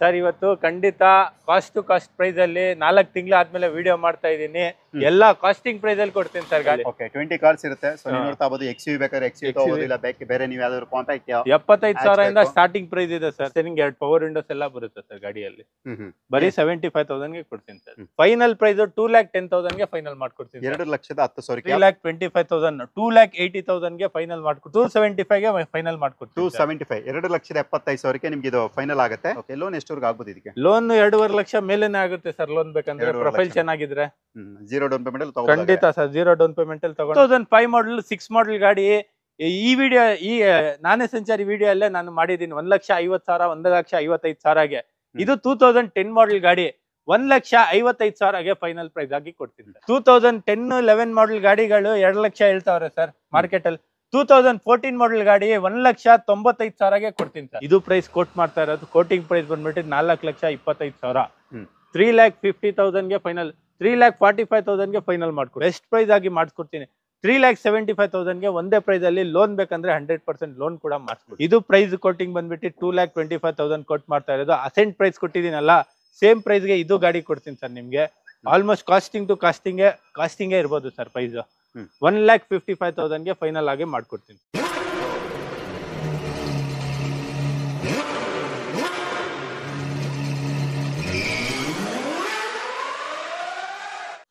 Sir ಇವತ್ತು ಖಂಡಿತ cost to cost price ಅಲ್ಲಿ 4 ತಿಂಗಳು ಆದ್ಮೇಲೆ ವಿಡಿಯೋ ಮಾಡ್ತಾ ಇದೀನಿ. ಎಲ್ಲ ಕಾಸ್ಟಿಂಗ್ ಪ್ರೈಸ್ ಅಲ್ಲಿ ಕೊಡ್ತೀನಿ ಸರ್ ಗಾಡಿ. ಓಕೆ 20 ಕಾರ್ಸ್ ಇರುತ್ತೆ. ಸೊ ನೀವು ನೋಡ್ತಾ ಇರಬಹುದು XUV ಬೇಕಾದ್ರೆ XUV ತಗೋಬಹುದು, ಇಲ್ಲ ಬೇರೆ ನೀವು ಯಾವ್ದಾದ್ರು ಕಾಂಪ್ಯಾಕ್ಟ್ 75,000 ಇಂದ ಸ್ಟಾರ್ಟಿಂಗ್ ಪ್ರೈಸ್ ಇದೆ ಸರ್. ನಿಮಗೆ 2 ಪವರ್ ವಿಂಡೋಸ್ ಎಲ್ಲ ಬರುತ್ತೆ ಸರ್ ಗಾಡಿಯಲ್ಲಿ. ಬರೀ 75,000 ಗೆ ಕೊಡ್ತೀನಿ ಸರ್. ಫೈನಲ್ ಪ್ರೈಸ್ 2,10,000 ಗೆ ಫೈನಲ್ ಮಾಡ್ಕೊಡ್ತೀನಿ. 2,10,000 3,25,000 2,80,000 ಗೆ ಫೈನಲ್ ಮಾಡ್ಕೊಡ್ತೀನಿ. 275 ಗೆ ಫೈನಲ್ ಮಾಡ್ಕೊಡ್ತೀನಿ. 275 2,75,000 ನಿಮ್ಗೆ ಇದು ಫೈನಲ್ ಆಗುತ್ತೆ. ಓಕೆ ಲೋನ್ ಎಷ್ಟವರೆಗೂ ಆಗ್ಬೋದು ಇದಕ್ಕೆ? ಲೋನ್ 2.5 ಲಕ್ಷ ಮೇಲೇನೆ ಆಗುತ್ತೆ ಸರ್. ಲೋನ್ ಬೇಕಂದ್ರೆ ಪ್ರೊಫೈಲ್ ಚೆನ್ನಾಗಿದ್ರೆ ಜೀರೋ ಡೌನ್ ಪೇಮೆಂಟ್ ಅಲ್ಲಿ ಖಂಡಿತ ಸರ್. ಜೀರೋ ಡೌನ್ ಪೇಮೆಂಟ್ ಅಲ್ಲಿ ತಗೊಂಡು 2005 ಮಾಡಲ್ 6 ಮಾಡಲ್ ಗಾಡಿ. ಈ ವಿಡಿಯೋ ಈ ನಾನೇ ಸಂಚಾರಿ ವಿಡಿಯೋ ಅಲ್ಲೇ ನಾನು ಮಾಡಿದೀನಿ 1,50,000 1,55,000ಗೆ. ಇದು 2010 ಮಾಡಲ್ ಗಾಡಿ 1,55,000ಗೆ ಫೈನಲ್ ಪ್ರೈಸ್ ಆಗಿ ಕೊಡ್ತೀನಿ. 2010-11 ಮಾಡಲ್ ಗಾಡಿಗಳು 2 ಲಕ್ಷ ಹೇಳ್ತಾವ್ರೆ ಸರ್ ಮಾರ್ಕೆಟ್ ಅಲ್ಲಿ. 2014 ಮಾಡಲ್ ಗಾಡಿ 1,95,000ಗೆ ಕೊಡ್ತೀನಿ ಸರ್. ಇದು ಪ್ರೈಸ್ ಕೋಟ್ ಮಾಡ್ತಾ ಇರೋದು. ಕೋಟಿಂಗ್ ಪ್ರೈಸ್ ಬಂದ್ಬಿಟ್ಟು 4,25,000. 3,50,000ಗೆ ಫೈನಲ್, 3,45,000ಗೆ ಫೈನಲ್ ಮಾಡ್ಕೊಡ್ತೀನಿ. ಬೆಸ್ಟ್ ಪ್ರೈಸ್ ಆಗಿ ಮಾಡಿಸ್ಕೊಡ್ತೀನಿ. 3,75,000ಗೆ ಒಂದೇ ಪ್ರೈಸ್ ಅಲ್ಲಿ ಲೋನ್ ಬೇಕಂದ್ರೆ 100% ಲೋನ್ ಕೂಡ ಮಾಡಿಸ್ಕೊಡ್ತೀನಿ. ಇದು ಪ್ರೈಸ್ ಕೋಟಿಂಗ್ ಬಂದ್ಬಿಟ್ಟು 2,25,000 ಕೋಟ್ ಮಾಡ್ತಾ ಇರೋದು. ಅಸೆಂಟ್ ಪ್ರೈಸ್ ಕೊಟ್ಟಿದ್ದೀನಲ್ಲ, ಸೇಮ್ ಪ್ರೈಸ್ಗೆ ಇದು ಗಾಡಿ ಕೊಡ್ತೀನಿ ಸರ್ ನಿಮ್ಗೆ. ಆಲ್ಮೋಸ್ಟ್ ಕಾಸ್ಟಿಂಗ್ ಟು ಕಾಸ್ಟಿಂಗೇ ಇರ್ಬೋದು ಸರ್ ಪ್ರೈಸ್. 1,55,000ಗೆ ಫೈನಲ್ ಆಗಿ ಮಾಡ್ಕೊಡ್ತೀನಿ.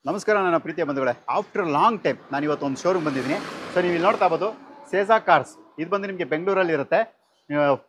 ನಮಸ್ಕಾರ ನನ್ನ ಪ್ರೀತಿಯ ಬಂಧುಗಳೇ. ಆಫ್ಟರ್ ಲಾಂಗ್ ಟೈಮ್ ನಾನು ಇವತ್ತು ಒಂದು ಶೋರೂಮ್ ಬಂದಿದ್ದೀನಿ. ಸೊ ನೀವು ಇಲ್ಲಿ ನೋಡ್ತಾ ಇರ್ಬೋದು ಸೇಜಾ ಕಾರ್ಸ್. ಇದು ಬಂದು ನಿಮಗೆ ಬೆಂಗಳೂರಲ್ಲಿ ಇರುತ್ತೆ.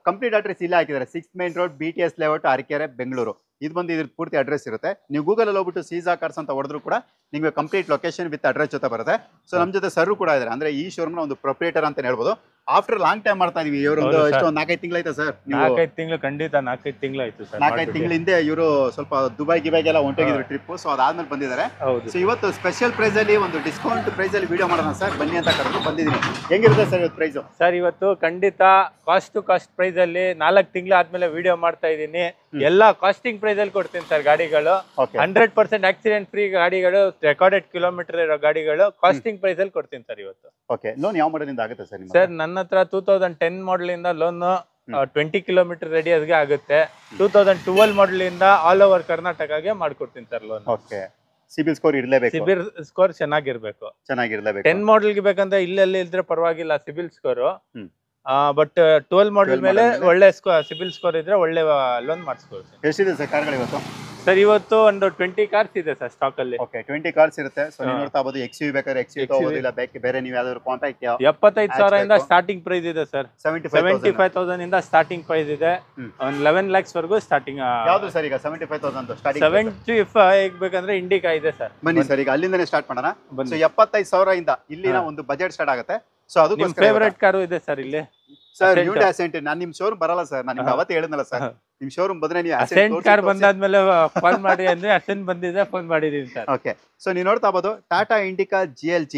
ಕಂಪ್ಲೀಟ್ ಅಡ್ರೆಸ್ ಇಲ್ಲೇ ಹಾಕಿದ್ದಾರೆ. 6 main road, BTS layout, Arakere, Bengaluru. ಇದು ಬಂದು ಇದ್ರ ಪೂರ್ತಿ ಅಡ್ರೆಸ್ ಇರುತ್ತೆ. ನೀವು ಗೂಗಲಲ್ಲಿ ಹೋಗ್ಬಿಟ್ಟು ಸೀಜಾ ಕಾರ್ಸ್ ಅಂತ ಹೊಡೆದ್ರು ಕೂಡ ನಿಮಗೆ ಕಂಪ್ಲೀಟ್ ಲೊಕೇಶನ್ ವಿತ್ ಅಡ್ರೆಸ್ ಜೊತೆ ಬರುತ್ತೆ. ಸೊ ನಮ್ಮ ಜೊತೆ ಸರ್ ಕೂಡ ಇದ್ದಾರೆ. ಅಂದ್ರೆ ಈ ಶೋರೂಮ್ನ ಒಂದು ಪ್ರೊಪ್ರೇಟರ್ ಅಂತ ಹೇಳ್ಬೋದು. ಆಫ್ಟರ್ ಲಾಂಗ್ ಟೈಮ್ ಮಾಡ್ತಾ ಇದೀವಿ. ಇವರು ಎಷ್ಟೊಂದು 4-5 ತಿಂಗಳಾಯ್ತಾ ಸರ್? 4-5 ತಿಂಗಳು ಖಂಡಿತ 4-5 ತಿಂಗಳಾಯ್ತು ಸರ್. 4-5 ತಿಂಗಳ ಹಿಂದೆ ಇವರು ಸ್ವಲ್ಪ ದುಬೈಗೆಲ್ಲ ಹೊಂಟೋಗಿದ್ರು ಟ್ರಿಪ್. ಸೊ ಅದಾದ್ಮೇಲೆ ಬಂದಿದ್ದಾರೆ. ಸೊ ಇವತ್ತು ಸ್ಪೆಷಲ್ ಪ್ರೈಸ್ ಅಲ್ಲಿ ಒಂದು ಡಿಸ್ಕೌಂಟ್ ಪ್ರೈಸ್ ಅಲ್ಲಿ ವಿಡಿಯೋ ಮಾಡೋಣ ಸರ್, ಬನ್ನಿ ಅಂತ ಕರೆದು ಬಂದಿದ್ದೀನಿ. ಹೆಂಗಿರುತ್ತೆ ಸರ್ ಇವತ್ತು ಪ್ರೈಸ್? ಸರ್ ಇವತ್ತು ಖಂಡಿತ ಕಾಸ್ಟ್ ಟು ಕಾಸ್ಟ್ ಪ್ರೈಸ್ ಅಲ್ಲಿ 4 ತಿಂಗಳು ಆದ್ಮೇಲೆ ವಿಡಿಯೋ ಮಾಡ್ತಾ ಇದ್ದೀನಿ. ಎಲ್ಲ ಕಾಸ್ಟಿಂಗ್ ಪ್ರೈಸ್ ಅಲ್ಲಿ ಕೊಡ್ತೀನಿ ಸರ್ ಗಾಡಿಗಳು. 100% ಆಕ್ಸಿಡೆಂಟ್ ಫ್ರೀ ಗಾಡಿಗಳು, ರೆಕಾರ್ಡೆಡ್ ಕಿಲೋಮೀಟರ್ ಇರೋ ಗಾಡಿಗಳು ಕಾಸ್ಟಿಂಗ್ ಪ್ರೈಸ್ ಅಲ್ಲಿ ಕೊಡ್ತೀನಿ ಸರ್ ಇವತ್ತು. ಓಕೆ ಲೋನ್ ಯಾವ ಮಾಡೆಲ್ ಇಂದ ಆಗುತ್ತೆ ಸರ್? ಸರ್ ನನ್ನ ಹತ್ರ 2010 ಮಾಡಲ್ ಇಂದ ಲೋನ್ 20 ಕಿಲೋಮೀಟರ್ ರೇಡಿಯಸ್ಗೆ ಆಗುತ್ತೆ. 2012 ಮಾಡಲ್ ಇಂದ ಆಲ್ ಓವರ್ ಕರ್ನಾಟಕಗೆ ಮಾಡ್ಕೊಡ್ತೀನಿ sir loan. Okay CIBIL score ಇರಲೇಬೇಕು. ಸಿಬಿಲ್ ಸ್ಕೋರ್ ಚೆನ್ನಾಗಿರ್ಬೇಕು. 10 ಮಾಡಲ್ಗೆ ಬೇಕಂದ್ರೆ ಇಲ್ಲೆಲ್ಲಿ ಇದ್ರೆ ಪರವಾಗಿಲ್ಲ ಸಿಬಿಲ್ ಸ್ಕೋರ್. ಬಟ್ 12 ಮಾಡಲ್ ಮೇಲೆ ಒಳ್ಳೆ ಸಿಬಿಲ್ ಸ್ಕೋರ್ ಇದ್ರೆ ಒಳ್ಳೆ ಲೋನ್ ಮಾಡಿಸ್ಕೊಡ್ತೀನಿ. ಎಷ್ಟಿದೆ ಸರ್ ಕಾರ್ಗಳು ಇವತ್ತು? ಸರ್ ಇವತ್ತು ಒಂದು 20 ಕಾರ್ಸ್ ಇದೆ ಸರ್ ಸ್ಟಾಕ್ ಅಲ್ಲಿ. ಓಕೆ 20 ಕಾರ್ಸ್ ಇರುತ್ತೆ. ಸೊ ನೀವು ನೋಡ್ತಾ ಇರಬಹುದು XUV ಬೇಕಾದ್ರೆ XUV ತಗೋಬಹುದು, ಇಲ್ಲ ಬೇರೆ ನೀವು ಯಾವ್ದಾದ್ರು ಕಾಂಪ್ಯಾಕ್ಟ್ 75,000 ಇಂದ ಸ್ಟಾರ್ಟಿಂಗ್ ಪ್ರೈಸ್ ಇದೆ ಸರ್. 75,000 ಇಂದ ಸ್ಟಾರ್ಟಿಂಗ್ ಪ್ರೈಸ್ ಇದೆ. 11 lakhs ವರೆಗೂ ಸ್ಟಾರ್ಟಿಂಗ್. ಯಾವ್ದು ಸರ್ ಈಗ 75,000 ಸ್ಟಾರ್ಟಿಂಗ್? 75 ಬೇಕಂದ್ರೆ ಇಂಡಿಕಾ ಇದೆ ಸರ್. ಬನ್ನಿ ಸರ್ ಈಗ ಅಲ್ಲಿಂದನೇ ಸ್ಟಾರ್ಟ್ ಮಾಡೋಣ. ಸೊ 75,000 ಇಂದ ಇಲ್ಲಿನ ಒಂದು ಬಜೆಟ್ ಸ್ಟಾರ್ಟ್ ಆಗುತ್ತೆ. ಸೊ ಅದು ಫೇವರೇಟ್ ಕಾರು ಇದೆ ಸರ್ ಇಲ್ಲಿ. Sir Hyundai asset. ನಾನು ನಿಮ್ ಶೋರೂಮ್ ಬರಲ್ಲ ಸರ್, ನಾನು ನಿಮ್ಗೆ ಅವತ್ತೇ ಹೇಳಿದ್ನಲ್ಲ ಸರ್, ನಿಮ್ ಶೋರೂಮ್ ಬಂದ್ರೆ ನೀವು ಅಸೆಂಟ್ ಕಾರ್ ಬಂದಾದ್ಮೇಲೆ ಫೋನ್ ಮಾಡಿ ಅಂದ್ರೆ ಅಸೆಂಟ್ ಬಂದಿದೆ, ಫೋನ್ ಮಾಡಿದೀನಿ ಸರ್. ಓಕೆ ಸೊ ನೀವು ನೋಡ್ತಾ ಇರಬಹುದು ಟಾಟಾ ಇಂಡಿಕಾ GLG.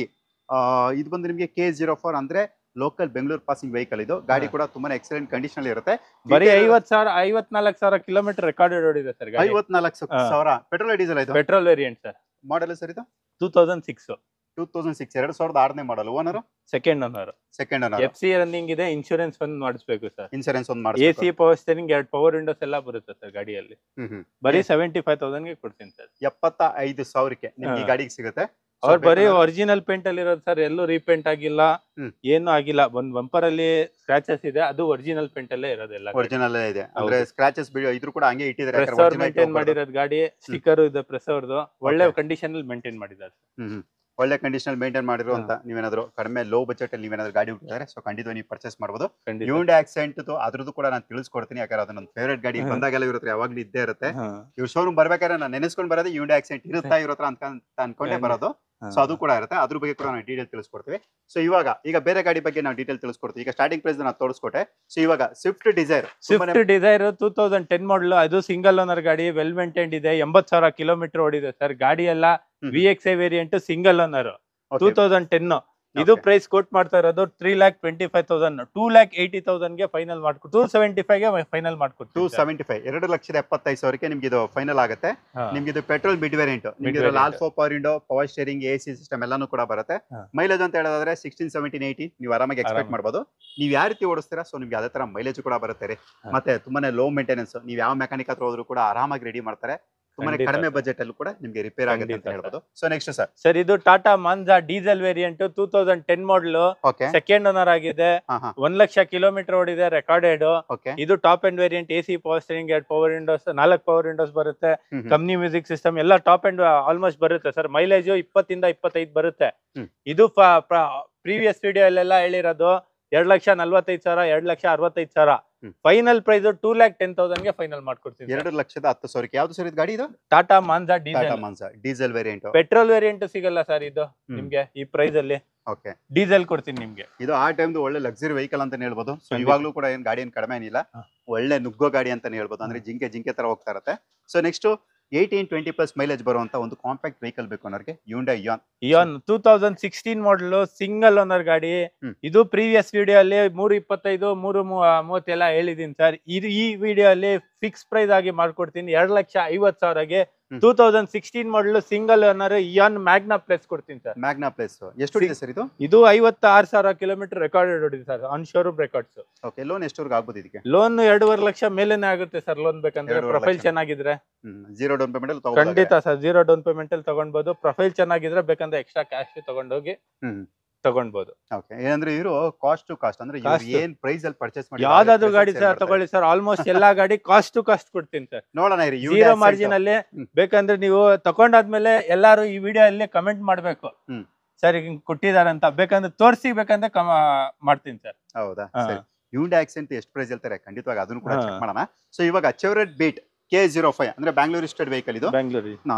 ಇದು ಬಂದು ನಿಮಗೆ K04 ಅಂದ್ರೆ ಲೋಕಲ್ ಬೆಂಗಳೂರು ಪಾಸಿಂಗ್ ವೆಹಿಕಲ್. ಇದು ಗಾಡಿ ಕೂಡ ತುಂಬಾನೇ ಎಕ್ಸಲೆಂಟ್ ಕಂಡೀಷನ್ ಇರುತ್ತೆ. ಬರೀ 54,000 ಕಿಲೋಮೀಟರ್ ರೆಕಾರ್ಡೆಡ್ ಓಡಿದೆ ಸರ್. 54,000 ಪೆಟ್ರೋಲ್ ಡೀಸೆಲ್ ಆಯ್ತು. Petrol variant sir. Model sir ಇದು 2006. 2006 model. Owner second owner. FC running ಇದೆ. ಇನ್ಶೂರೆನ್ಸ್ ಒಂದು ಮಾಡಿಸ್ಬೇಕು ಸರ್. ಇನ್ಶೂರೆನ್ಸ್ ಒಂದು ಮಾಡಿಸ್ಬೇಕು. AC power steering 2 power windows ಎಲ್ಲ ಬರುತ್ತೆ ಸರ್ ಗಾಡಿಯಲ್ಲಿ. ಬರೀ 75,000ಗೆ ಕೊಡ್ತೀನಿ ಸರ್. 75,000ಕ್ಕೆ ನಿಮ್ಗೆ ಗಾಡಿಗೆ ಸಿಗುತ್ತೆ. ಅವ್ರು ಬರೀ ಒರಿಜಿನಲ್ ಪೇಂಟ್ ಅಲ್ಲಿ ಇರೋದು ಸರ್. ಎಲ್ಲೂ ರೀಪೇಂಟ್ ಆಗಿಲ್ಲ, ಏನು ಆಗಿಲ್ಲ. ಒಂದ್ ಬಂಪರ್ ಅಲ್ಲಿ ಸ್ಕ್ರಾಚಸ್ ಇದೆ, ಅದು ಒರಿಜಿನಲ್ ಪೇಂಟ್ ಅಲ್ಲೇ ಇರೋದೆಲ್ಲ. ಒರಿಜಿನಲ್ ಇದೆ ಅಂದ್ರೆ ಸ್ಕ್ರಾಚಸ್ ಇದ್ರು ಕೂಡ ಹಂಗೆ ಇಟ್ಟಿದ್ದಾರೆ. ಪ್ರೆಸ್ ಮೇಂಟೈನ್ ಮಾಡಿರೋದು ಗಾಡಿ. ಸ್ಟಿಕ್ಕರ್ ಇದೆ ಪ್ರೆಸ್ ಅವ್ರದ್ದು. ಒಳ್ಳೆ ಕಂಡೀಷನ್ ಅಲ್ಲಿ ಮೇಂಟೈನ್ ಮಾಡಿದ್ದಾರೆ. ಒಳ್ಳೆ ಕಂಡೀಷನ್ ಮೇಂಟೈನ್ ಮಾಡಿರೋ ಅಂತ ನೀವೇನಾದ್ರು ಕಡಿಮೆ ಲೋ ಬಜೆಟ್ ಅಲ್ಲಿ ನೀವೇನಾದ್ರು ಗಾಡಿ ಹುಟ್ಟಿದ್ರೆ ಸೊ ಖಂಡಿತ ನೀವು ಪರ್ಚೇಸ್ ಮಾಡಬಹುದು. ಹ್ಯುಂಡೈ ಆಕ್ಸೆಂಟ್ ಅದ್ರದ್ದು ಕೂಡ ನಾನು ತಿಳಿಸ್ಕೊಡ್ತೀನಿ. ಯಾಕಂದ್ರೆ ಅದು ನನ್ನ ಫೇವರೇಟ್ ಗಾಡಿ. ಬಂದಾಗೆಲ್ಲ ಇರುತ್ತೆ, ಯಾವಾಗ್ಲೂ ಇದ್ದೇ ಇರುತ್ತೆ. ಇವ್ರ ಶೋರೂಮ್ ಬರ್ಬೇಕಾದ್ರೆ ನಾನು ನೆನೆಸ್ಕೊಂಡು ಬರೋದು ಹ್ಯುಂಡೈ ಆಕ್ಸೆಂಟ್ ಇರುತ್ತಾ ಇರೋತ್ರ ಅಂತ ಅನ್ಕೊಂಡೇ ಬರೋದು. ಸೊ ಅದು ಕೂಡ ಇರುತ್ತೆ. ಅದ್ರ ಬಗ್ಗೆ ಕೂಡ ನಾವು ಡೀಟೇಲ್ ತಿಳಿಸ್ಕೊಡ್ತೀವಿ. ಸೊ ಈಗ ಬೇರೆ ಗಾಡಿ ಬಗ್ಗೆ ನಾವು ಡೀಟೇಲ್ ತಿಳಿಸ್ಕೊಡ್ತೀವಿ. ಈಗ ಸ್ಟಾರ್ಟಿಂಗ್ ಪ್ರೈಸ್ ನಾನು ತೋರಿಸ್ಕೊಟ್ಟೆ. ಸೊ ಇವಾಗ ಸ್ವಿಫ್ಟ್ ಡಿಸೈರ್ 2010 ಮಾಡಲ್. ಅದು ಸಿಂಗಲ್ ಓನರ್ ಗಾಡಿ, ವೆಲ್ ಮೇಂಟೈನ್ಡ್ ಇದೆ. 80,000 ಕಿಲೋಮೀಟರ್ ಓಡಿದೆ ಸರ್. ಗಾಡಿ ಎಲ್ಲ VXI ವೇರಿಯಂಟ್ ಸಿಂಗಲ್ ಓನರ್. 2010 ಇದು ಪ್ರೈಸ್ ಕೋಟ್ ಮಾಡ್ತಾ ಇರೋದು 3,25,000 2,80,000 ಗೆ ಫೈನಲ್ ಮಾಡ್ಕೊಡ್ತೀವಿ 275 ಗೆ ಫೈನಲ್ ಮಾಡ್ಕೊಡ್ತೀವಿ 275 2,75,000ಕ್ಕೆ ನಿಮ್ಗೆ ಇದು ಫೈನಲ್ ಆಗುತ್ತೆ ನಿಮ್ಗೆ ಇದು ಪೆಟ್ರೋಲ್ ಮಿಡ್ ವೇರಿಯಂಟ್ ನಿಮ್ಗೆ alpha power window power steering AC system ಎಲ್ಲಾನು ಕೂಡ ಬರುತ್ತೆ ಮೈಲೇಜ್ ಅಂತ ಹೇಳೋದಾದ್ರೆ 16 17 18 ನೀವು ಆರಾಮಾಗಿ ಎಕ್ಸ್ಪೆಕ್ಟ್ ಮಾಡಬಹುದು ನೀವು ಯಾವ ರೀತಿ ಓಡಿಸ್ತೀರಾ ಸೊ ನಿಮ್ಗೆ ಅದೇ ತರ ಮೈಲೇಜ್ ಕೂಡ ಬರುತ್ತೆ ರೀ ಮತ್ತೆ ತುಂಬಾನೇ ಲೋ ಮೇಂಟೆನೆನ್ಸ್ ನೀವು ಯಾವ ಮೆಕ್ಯಾನಿಕ್ ಹತ್ರ ಹೋದ್ರು ಕೂಡ ಆರಾಮಾಗಿ ರೆಡಿ ಮಾಡ್ತಾರೆ ತುಂಬಾನೇ ಕಡಿಮೆ ಬಜೆಟ್ ಅಲ್ಲಿ ಕೂಡ ನಿಮಗೆ ರಿಪೇರ್ ಆಗುತ್ತೆ ಅಂತ ಹೇಳ್ಬೋದು ಸೊ ನೆಕ್ಸ್ಟ್ ಸರ್ ಇದು Tata Manza diesel variant 2010 model second owner ಆಗಿದೆ 1,00,000 ಕಿಲೋಮೀಟರ್ ಓಡಿದೆ ರೆಕಾರ್ಡೆಡ್ ಇದು top end variant AC power steering 2 power Windows 4 power windows ಬರುತ್ತೆ ಕಂಪ್ನಿ ಮ್ಯೂಸಿಕ್ ಸಿಸ್ಟಮ್ ಎಲ್ಲ ಟಾಪ್ ಅಂಡ್ ಆಲ್ಮೋಸ್ಟ್ ಬರುತ್ತೆ ಸರ್ ಮೈಲೇಜ್ 20 ಇಂದ 25 ಬರುತ್ತೆ ಇದು ಪ್ರೀವಿಯಸ್ ವಿಡಿಯೋ ಅಲ್ಲೆಲ್ಲ ಹೇಳಿರೋದು 2,45,000 2,65,000 ಫೈನಲ್ ಪ್ರೈಸ್ 2,10,000 ಗೆ ಫೈನಲ್ ಮಾಡ್ಕೊಡ್ತೀನಿ 2,10,000 ಯಾವ್ದು ಸರ್ ಇದು ಗಾಡಿ ಇದು Tata Manza diesel variant petrol variant ಸಿಗಲ್ಲ ಸರ್ ಇದು ನಿಮ್ಗೆ ಈ ಪ್ರೈಸ್ ಅಲ್ಲಿ ಡೀಸೆಲ್ ಕೊಡ್ತೀನಿ ನಿಮ್ಗೆ ಇದು ಆ ಟೈಮ್ ಒಳ್ಳೆ ಲಕ್ಸುರಿ ವೆಹಿಕಲ್ ಅಂತಾನೆ ಹೇಳ್ಬೋದು ಸೊ ಇವಾಗ್ಲೂ ಕೂಡ ಏನ್ ಗಾಡಿ ಏನ್ ಕಡಿಮೆ ಏನಿಲ್ಲ ಒಳ್ಳೆ ನುಗ್ಗೋ ಗಾಡಿ ಅಂತಾನೆ ಹೇಳ್ಬೋದು ಅಂದ್ರೆ ಜಿಂಕೆ ತರ ಹೋಗ್ತಾ ಇರುತ್ತೆ ಸೊ ನೆಕ್ಸ್ಟ್ 18-20+ ಮೈಲೇಜ್ ಬರುವಂತ ಒಂದು ಕಾಂಪ್ಯಾಕ್ಟ್ ವೆಹಿಕಲ್ ಬೇಕು ಅನ್ನೋರಿಗೆ Hyundai Ion 2016 model single owner ಗಾಡಿ ಇದು ಪ್ರೀವಿಯಸ್ ವಿಡಿಯೋ ಅಲ್ಲಿ 325 330 ಎಲ್ಲ ಹೇಳಿದೀನಿ ಸರ್ ಇದು ಈ ವಿಡಿಯೋ ಅಲ್ಲಿ ಫಿಕ್ಸ್ ಪ್ರೈಸ್ ಆಗಿ ಮಾಡ್ಕೊಡ್ತೀನಿ 2,50,000ಗೆ 2016 model single owner Ion Magna plus ಕೊಡ್ತೀನಿ ಸರ್ ಮ್ಯಾಗ್ನಾ ಪ್ಲಸ್ ಎಷ್ಟು ಹೊಡಿದೆ ಸರ್ ಇದು 56,000 ಕಿಲೋಮೀಟರ್ ರೆಕಾರ್ಡೆಡ್ ಹೊಡಿದೆ sir on showroom records okay loan ಎಷ್ಟವರೆಗೂ ಆಗ್ಬೋದು ಇದಕ್ಕೆ ಲೋನ್ 2.5 ಲಕ್ಷ ಮೇಲೇನೆ ಆಗುತ್ತೆ ಸರ್ ಲೋನ್ ಬೇಕಂದ್ರೆ ಪ್ರೊಫೈಲ್ ಚೆನ್ನಾಗಿದ್ರೆ ಜೀರೋ ಡೌನ್ ಪೇಮೆಂಟ್ ಅಲ್ಲಿ ಖಂಡಿತ ಸರ್ ಜೀರೋ ಡೌನ್ ಪೇಮೆಂಟ್ ಅಲ್ಲಿ ತಗೊಂಡ್ಬೋದು ಪ್ರೊಫೈಲ್ ಚೆನ್ನಾಗಿದ್ರೆ ಬೇಕಂದ್ರೆ ಎಕ್ಸ್ಟ್ರಾ ಕ್ಯಾಶ್ ತಗೊಂಡೋಗಿ ತಗೊಂಡ್ಬೋದು ಏನಂದ್ರೆ ಇವರು ಕಾಸ್ಟ್ ಟು ಕಾಸ್ಟ್ ಅಂದ್ರೆ ಏನ್ ಪ್ರೈಸ್ ಅಲ್ಲಿ ಪರ್ಚೇಸ್ ಮಾಡಿ ಯಾವ್ದಾದ್ರು ಗಾಡಿ ಸರ್ ತಗೊಳ್ಳಿ ಸರ್ ಆಲ್ಮೋಸ್ಟ್ ಎಲ್ಲಾ ಗಾಡಿ ಕಾಸ್ಟ್ ಟು ಕಾಸ್ಟ್ ಕೊಡ್ತೀನಿ ಸರ್ ನೋಡೋಣ ಜೀರೋ ಮಾರ್ಜಿನ್ ಅಲ್ಲಿ ಬೇಕಂದ್ರೆ ನೀವು ತಗೊಂಡಾದ್ಮೇಲೆ ಎಲ್ಲಾರು ಈ ವಿಡಿಯೋ ಅಲ್ಲಿ ಕಮೆಂಟ್ ಮಾಡ್ಬೇಕು ಸರ್ ಹಿಂಗ್ ಕೊಟ್ಟಿದಾರೆ ಅಂತ ಬೇಕಂದ್ರೆ ತೋರಿಸಿ ಬೇಕಂದ್ರೆ ಮಾಡ್ತೀನಿ ಸರ್ ಹೌದಾ Hyundai Accent ಎಷ್ಟು ಪ್ರೈಸ್ ಹೇಳ್ತಾರೆ ಖಂಡಿತವಾಗಿ ಅದನ್ನು ಕೂಡ ಚೆಕ್ ಮಾಡೋಣ ಸೊ ಇವಾಗ Chevrolet Beat K05 ಅಂದ್ರೆ ಬ್ಯಾಂಗ್ಳೂರ್ ರಿಜಿಸ್ಟರ್ಡ್ ವೆಹಿಕಲ್ ಇದು ಬ್ಯಾಂಗ್ಳೂರ್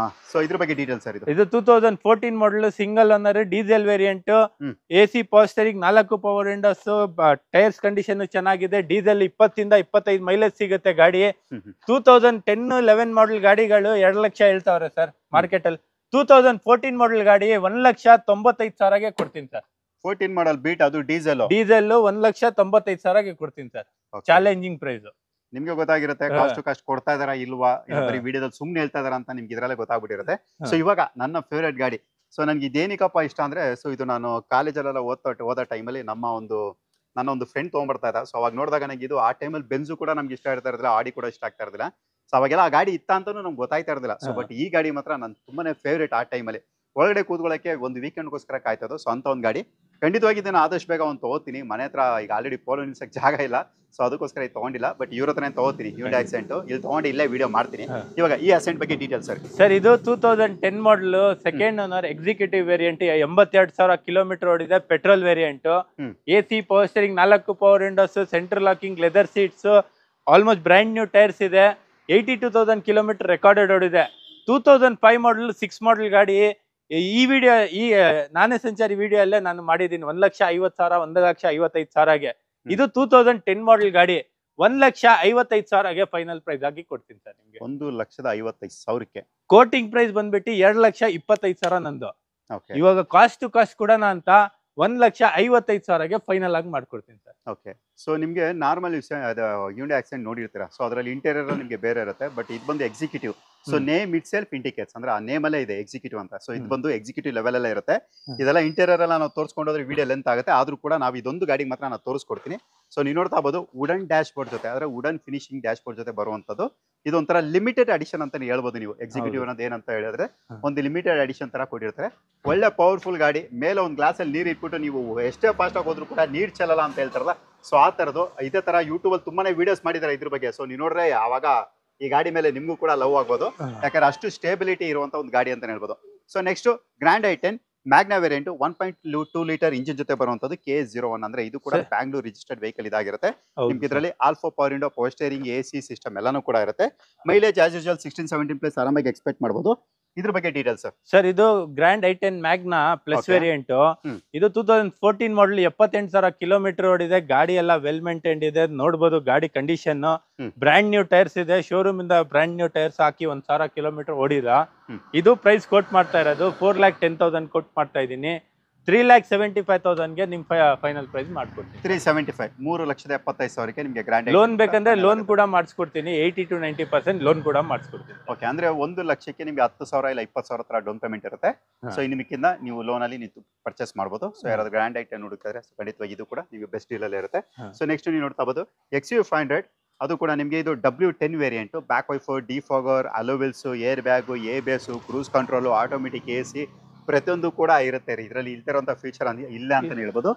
ಸೊ ಇದ್ರ ಬಗ್ಗೆ ಡೀಟೇಲ್ಸ್ ಸರ್ ಇದು 2014 ಮಾಡಲ್ single owner diesel variant AC power steering 4 power Windows tyres condition ಚೆನ್ನಾಗಿದೆ ಡೀಸೆಲ್ 20 ಇಂದ 25 ಮೈಲೇಜ್ ಸಿಗುತ್ತೆ ಗಾಡಿ 2010-11 ಮಾಡಲ್ ಗಾಡಿಗಳು 2 ಲಕ್ಷ ಹೇಳ್ತಾವ್ರೆ ಸರ್ ಮಾರ್ಕೆಟ್ ಅಲ್ಲಿ 2014 ಮಾಡಲ್ ಗಾಡಿ 1,95,000ಗೆ ಕೊಡ್ತೀನಿ ಸರ್ 14 ಮಾಡಲ್ ಬೀಟ್ ಅದು ಡೀಸೆಲ್ 1,95,000ಗೆ ಕೊಡ್ತೀನಿ ಸರ್ ಚಾಲೆಂಜಿಂಗ್ ಪ್ರೈಸ್ ನಿಮ್ಗೆ ಗೊತ್ತಾಗಿರುತ್ತೆ ಕಾಸ್ಟ್ ಟು ಕಾಸ್ಟ್ ಕೊಡ್ತಾ ಇದಾರಾ ಇಲ್ವಾ ಬರೀ ವಿಡಿಯೋದಲ್ಲಿ ಸುಮ್ನೆ ಹೇಳ್ತಾ ಇದಾರ ಅಂತ ನಿಮ್ಗೆ ಇದ್ರಲ್ಲೇ ಗೊತ್ತಾಗ್ಬಿಟ್ಟಿರುತ್ತೆ ಸೊ ಇವಾಗ ನನ್ನ ಫೇವರೇಟ್ ಗಾಡಿ ಸೊ ನನ್ಗೆ ಇದೇನಿಕಪ್ಪ ಇಷ್ಟ ಅಂದ್ರೆ ಸೊ ಇದು ನಾನು ಕಾಲೇಜಲ್ಲೆಲ್ಲ ಓದೋ ಟೈಮಲ್ಲಿ ನನ್ನ ಒಂದು ಫ್ರೆಂಡ್ ತೊಗೊಂಡ್ಬರ್ತಾ ಇದ್ದ ಸೊ ಅವಾಗ ನೋಡಿದಾಗ ನನಗೆ ಇದು ಆ ಟೈಮಲ್ಲಿ ಬೆಂಜು ಕೂಡ ನಮ್ಗೆ ಇಷ್ಟ ಇರ್ತಾ ಇರಲಿಲ್ಲ ಆಡಿ ಕೂಡ ಇಷ್ಟ ಆಗ್ತಾ ಇರಲಿಲ್ಲ ಸೊ ಅವಾಗೆಲ್ಲ ಆ ಗಾಡಿ ಇತ್ತ ಅಂತಾನು ನಮ್ಗೆ ಗೊತ್ತಾಯ್ತಾ ಇರಲಿಲ್ಲ ಸೊ ಬಟ್ ಈ ಗಾಡಿ ಮಾತ್ರ ನನ್ ತುಂಬಾನೇ ಫೇವರೇಟ್ ಆ ಟೈಮಲ್ಲಿ ಒಳಗಡೆ ಕೂತ್ಕೊಳ್ಳೋಕೆ ಒಂದು ವೀಕೆಂಡ್ಗೋಸ್ಕರ ಕಾಯ್ತದ್ದು ಸೊ ಅಂತ ಒಂದು ಗಾಡಿ ಖಂಡಿತವಾಗಿ ಇದನ್ನ ಆದಷ್ಟು ಬೇಗ ಒಂದು ತಗೋತೀನಿ ಮನೆ ಹತ್ರ ಈಗ ಆಲ್ರೆಡಿ ಪೋಲೋ ನಿಲ್ಸಕ್ಕೆ ಜಾಗ ಇಲ್ಲ ಸೊ ಅದಕ್ಕೋಸ್ಕರ ಇದು ತಗೊಂಡಿಲ್ಲ ಬಟ್ ಇವ್ರ ಹತ್ರನೇ ತಗೋತೀನಿ Hyundai Accent ಇಲ್ಲಿ ತಗೊಂಡು ಇಲ್ಲೇ ವಿಡಿಯೋ ಮಾಡ್ತೀನಿ ಇವಾಗ ಈ Accent ಬಗ್ಗೆ ಡೀಟೇಲ್ಸ್ ಸರ್ ಇದು 2010 model second owner executive variant 82,000 kilometre ಓಡಿದೆ petrol variant AC power steering 4 power windows central locking leather seats almost brand new tyres ಇದೆ 82,000 ಕಿಲೋಮೀಟರ್ ರೆಕಾರ್ಡೆಡ್ ಓಡಿದೆ 2005 ಮಾಡಲ್ 6 ಮಾಡಲ್ ಗಾಡಿ ಈ ವಿಡಿಯೋ ನಾನೇ ಸಂಚಾರಿ ವಿಡಿಯೋ ಅಲ್ಲೇ ನಾನು ಮಾಡಿದೀನಿ 1,50,000 1,55,000ಗೆ ಇದು 2010 ಮಾಡಲ್ ಗಾಡಿ 1,55,000ಗೆ ಫೈನಲ್ ಪ್ರೈಸ್ ಆಗಿ ಕೊಡ್ತೀನಿ ಸರ್ ನಿಮ್ಗೆ 1,55,000ಕ್ಕೆ ಕೋಟಿಂಗ್ ಪ್ರೈಸ್ ಬಂದ್ಬಿಟ್ಟು 2,25,000 ನಂದು ಇವಾಗ ಕಾಸ್ಟ್ ಟು ಕಾಸ್ಟ್ ಕೊಡೋಣ ಅಂತ 1,55,000ಗೆ ಫೈನಲ್ ಆಗಿ ಮಾಡ್ಕೊಡ್ತೀನಿ ಸರ್ ಓಕೆ ಸೊ ನಿಮ್ಗೆ ನಾರ್ಮಲ್ Hyundai Accent ನೋಡಿರ್ತೀರಾ ಸೊ ಅದರಲ್ಲಿ ಇಂಟೀರಿಯರ್ ನಿಮ್ಗೆ ಬೇರೆ ಇರುತ್ತೆ ಬಟ್ ಇದು ಬಂದು executive so name it self indicates ಅಂದ್ರೆ ಆ ನೇಮ್ ಅಲ್ಲೇ ಇದೆ ಎಕ್ಸಿಕ್ಯೂಟಿವ್ ಅಂತ ಸೊ ಇದು ಬಂದು ಎಕ್ಸಿಕ್ಯೂಟಿವ್ ಲೆವೆಲ್ ಅಲ್ಲೇ ಇರುತ್ತೆ ಇದೆಲ್ಲ ಇಂಟೀರಿಯರ್ ಎಲ್ಲ ನಾವು ತೋರಿಸ್ಕೊಂಡೋದ್ರೆ ವಿಡಿಯೋ ಲೆಂತ್ ಆಗುತ್ತೆ ಆದ್ರೂ ಕೂಡ ನಾವು ಇದೊಂದು ಗಾಡಿಗೆ ಮಾತ್ರ ನಾನು ತೋರಿಸ್ಕೊಡ್ತೀನಿ ಸೊ ನೀವು ನೋಡ್ತಾ ಬೋದು ವುಡನ್ ಡ್ಯಾಶ್ ಬೋರ್ಡ್ ಜೊತೆ ಅಂದ್ರೆ ವುಡನ್ ಫಿನಿಶಿಂಗ್ ಡ್ಯಾಶ್ ಬೋರ್ಡ್ ಜೊತೆ ಬರುವಂತದ್ದು ಇದೊಂಥರ ಲಿಮಿಟೆಡ್ ಅಡಿಷನ್ ಅಂತ ಹೇಳ್ಬೋದು ನೀವು ಎಕ್ಸಿಕ್ಯೂಟಿವ್ ಅನ್ನೋದು ಏನಂತ ಹೇಳಿದ್ರೆ ಒಂದು ಲಿಮಿಟೆಡ್ ಅಡಿಷನ್ ತರ ಕೊಟ್ಟಿರ್ತಾರೆ ಒಳ್ಳೆ ಪವರ್ಫುಲ್ ಗಾಡಿ ಮೇಲೆ ಒಂದು ಗ್ಲಾಸ್ ಅಲ್ಲಿ ನೀರು ಇಟ್ಬಿಟ್ಟು ನೀವು ಎಷ್ಟೇ ಫಾಸ್ಟ್ ಆಗಿ ಹೋದ್ರು ಕೂಡ ನೀರ್ ಚೆಲ್ಲಲ್ಲ ಅಂತ ಹೇಳ್ತಾರಲ್ಲ ಸೊ ಆ ತರದ್ದು ಇದೇ ತರ ಯೂಟ್ಯೂಬ್ ಅಲ್ಲಿ ತುಂಬಾನೇ ವಿಡಿಯೋಸ್ ಮಾಡಿದ್ದಾರೆ ಇದ್ರ ಬಗ್ಗೆ ಸೊ ನೀವು ನೋಡ್ರೆ ಆವಾಗ ಈ ಗಾಡಿ ಮೇಲೆ ನಿಮ್ಗೂ ಕೂಡ ಲವ್ ಆಗ್ಬೋದು ಯಾಕಂದ್ರೆ ಅಷ್ಟು ಸ್ಟೇಬಿಲಿಟಿ ಇರುವಂತ ಒಂದು ಗಾಡಿ ಅಂತ ಹೇಳ್ಬೋದು so next grand i10 Magna variant 1.2 litre engine ಜೊತೆ ಬರುವಂತದ್ದು K01 ಅಂದ್ರೆ ಇದು ಕೂಡ ಬ್ಯಾಂಗ್ಳೂರ್ ರಿಜಿಸ್ಟರ್ಡ್ ವೆಹಿಕಲ್ ಇದಾಗಿರುತ್ತೆ ನಿಮ್ಗೆ ಇದರಲ್ಲಿ alpha power window power steering AC system ಎಲ್ಲಾನು ಕೂಡ ಇರುತ್ತೆ ಮೈಲೇಜ್ ಆಸ್ ಯೂಶುವಲ್ 16-17+ ಆರಾಮಾಗಿ ಎಕ್ಸ್ಪೆಕ್ಟ್ ಮಾಡಬಹುದು ಇದ್ರ ಬಗ್ಗೆ ಡೀಟೇಲ್ಸ್ ಸರ್ ಇದು grand i10 Magna plus variant ಇದು 2014 ಮಾಡಲ್ 78,000 ಕಿಲೋಮೀಟರ್ ಓಡಿದೆ ಗಾಡಿ ಎಲ್ಲ ವೆಲ್ ಮೇಂಟೈನ್ಡ್ ಇದೆ ನೋಡಬಹುದು ಗಾಡಿ ಕಂಡೀಷನ್ ಬ್ರ್ಯಾಂಡ್ ನ್ಯೂ ಟೈರ್ಸ್ ಇದೆ ಶೋರೂಮ್ ಇಂದ ಬ್ರ್ಯಾಂಡ್ ನ್ಯೂ ಟೈರ್ಸ್ ಹಾಕಿ 1,000 ಕಿಲೋಮೀಟರ್ ಓಡಿದ ಇದು ಪ್ರೈಸ್ ಕೋಟ್ ಮಾಡ್ತಾ ಇರೋದು 4,10,000 ಕೋಟ್ ಮಾಡ್ತಾ ಇದೀನಿ 3,75,000ಗೆ ನಿಮ್ ಫೈನಲ್ ಪ್ರೈಸ್ ಮಾಡ್ಕೊಡ್ತೀನಿ. 375 3,75,000ಕ್ಕೆ ನಿಮಗೆ ಗ್ರ್ಯಾಂಡ್ ಲೋನ್ ಬೇಕಂದ್ರೆ ಲೋನ್ ಕೂಡ ಮಾಡಿಸ್ಕೊಡ್ತೀನಿ. 80 to 90% ಲೋನ್ ಕೂಡ ಮಾಡಿಸ್ಕೊಡ್ತೀನಿ. ಓಕೆ, ಅಂದ್ರೆ 1 ಲಕ್ಷಕ್ಕೆ ನಿಮಗೆ 10,000 ಇಲ್ಲ 20,000 ತರ ಡೌನ್ ಪೇಮೆಂಟ್ ಇರುತ್ತೆ. ಸೊ ಇನ್ನು ಮಿಕ್ಕಿಂದ ನೀವು ಲೋನ್ ಅಲ್ಲಿ ನೀವು ಪರ್ಚೇಸ್ ಮಾಡಬಹುದು. ಸೊ ಯಾರಾದ್ರೂ ಗ್ರ್ಯಾಂಡ್ ಐಟಮ್ ಹುಡುಕಿದ್ರೆ ಖಂಡಿತವಾಗಿ ಇದು ಕೂಡ ನಿಮಗೆ ಬೆಸ್ಟ್ ಡೀಲ್ ಅಲ್ಲಿ ಇರುತ್ತೆ. ಸೊ ನೆಕ್ಸ್ಟ್ ನೀವು ನೋಡ್ತಾ ಇರಬಹುದು XUV500. ಅದು ಕೂಡ ನಿಮಗೆ ಇದು W10 variant, back wiper, defogger, alloy wheels, air bag, ABS, cruise control, automatic AC ಪ್ರತಿಯೊಂದು ಕೂಡ ಇರುತ್ತೆ. ಇದರಲ್ಲಿ ಇಲ್ದಿರುವಂತ ಫೀಚರ್ ಇಲ್ಲ ಅಂತ ಹೇಳ್ಬೋದು.